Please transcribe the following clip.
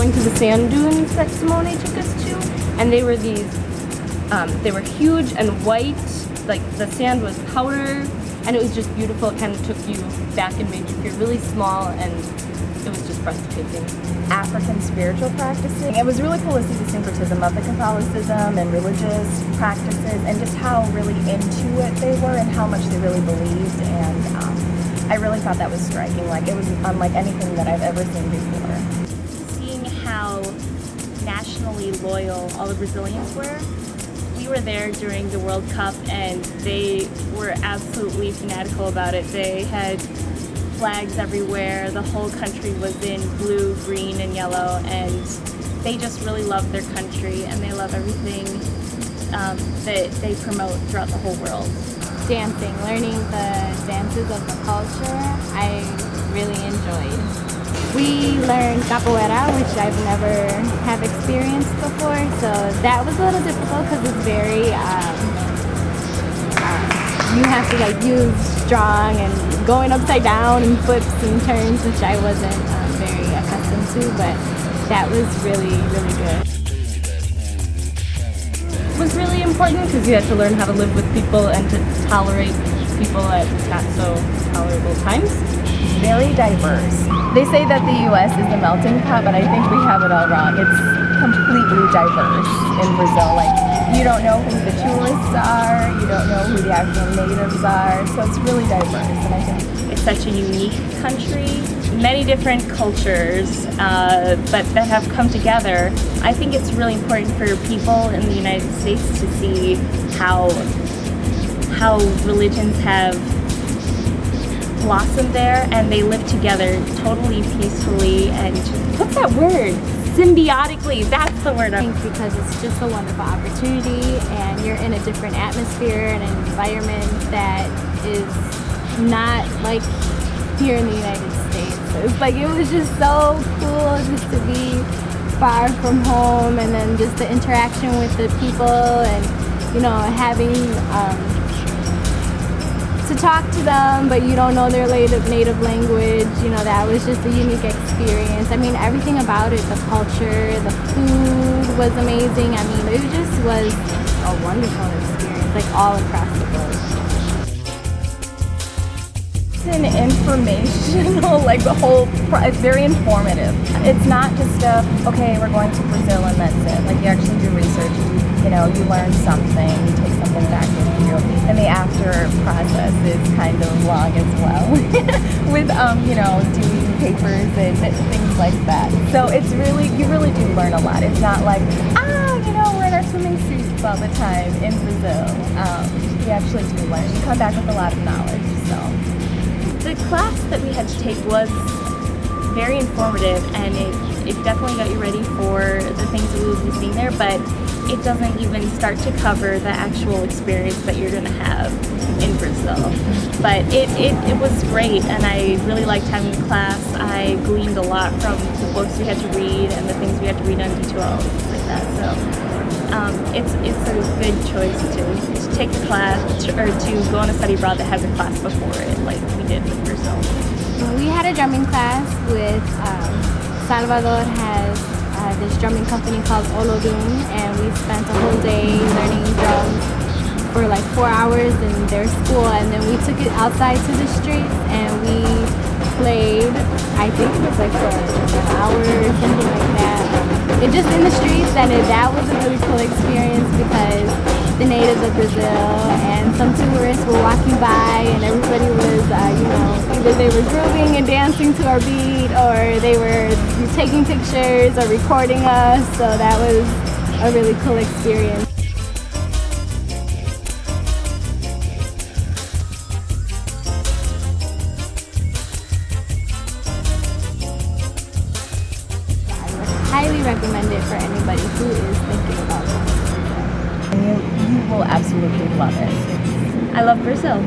going to the sand dunes that Simone took us to, and they were these, they were huge and white, like the sand was powder, and it was just beautiful. It kind of took you back and made you feel really small, and it was just breathtaking. African spiritual practices. It was really cool to see the syncretism of the Catholicism and religious practices, and just how really into it they were and how much they really believed, and I really thought that was striking. Like, it was unlike anything that I've ever seen before. Seeing how nationally loyal all the Brazilians were. We were there during the World Cup and they were absolutely fanatical about it. They had flags everywhere, the whole country was in blue, green, and yellow, and they just really love their country and they love everything that they promote throughout the whole world. Dancing, learning the dances of the culture, I really enjoyed. We learned capoeira, which I've never have experienced before, so that was a little difficult because it's very, you have to like use strong and going upside down and flips and turns, which I wasn't very accustomed to, but that was really, really good. It was really important because you had to learn how to live with people and to tolerate people at not so tolerable times. Very diverse. They say that the U.S. is the melting pot, but I think we have it all wrong. It's completely diverse in Brazil. Like, you don't know who the tourists are, you don't know who the actual natives are, so it's really diverse, and I think it's such a unique country, many different cultures, but that have come together. I think it's really important for people in the United States to see how religions have blossomed there and they live together totally peacefully and what's that word? Symbiotically, that's the word. I think because it's just a wonderful opportunity and you're in a different atmosphere and an environment that is not like here in the United States. It's like, it was just so cool just to be far from home, and then just the interaction with the people and, you know, having to talk to them, but you don't know their native language. You know, that was just a unique experience. I mean, everything about it, the culture, the food was amazing. I mean, it just was a wonderful experience, like all across the board. It's an informational, like the whole, it's very informative. It's not just okay, we're going to Brazil and that's it. Like, you actually do research, you know, you learn something, you take something back with you. And the after process is kind of long as well with, you know, doing papers and things like that. So it's really, you really do learn a lot. It's not like, you know, we're in our swimming suits all the time in Brazil. You actually do learn. You come back with a lot of knowledge, so. The class that we had to take was very informative and it definitely got you ready for the things that we would be seeing there, but it doesn't even start to cover the actual experience that you're going to have in Brazil. But it was great and I really liked having the class. I gleaned a lot from the books we had to read and the things we had to read on D2L, things like that. So it's a good choice to take a class or to go on a study abroad that has a class before it, like we did with Brazil. We had a drumming class with Salvador has this drumming company called Olodum, and we spent a whole day learning drums for like 4 hours in their school, and then we took it outside to the streets and we played, I think it was like for an hour or something like that. It just in the streets, and that was a really cool experience because the natives of Brazil and some tourists were walking by and everybody was, you know, either they were grooving and dancing to our beat or they were taking pictures or recording us, so that was a really cool experience. I would highly recommend it for anybody who is thinking about it. You will absolutely love it. I love Brazil.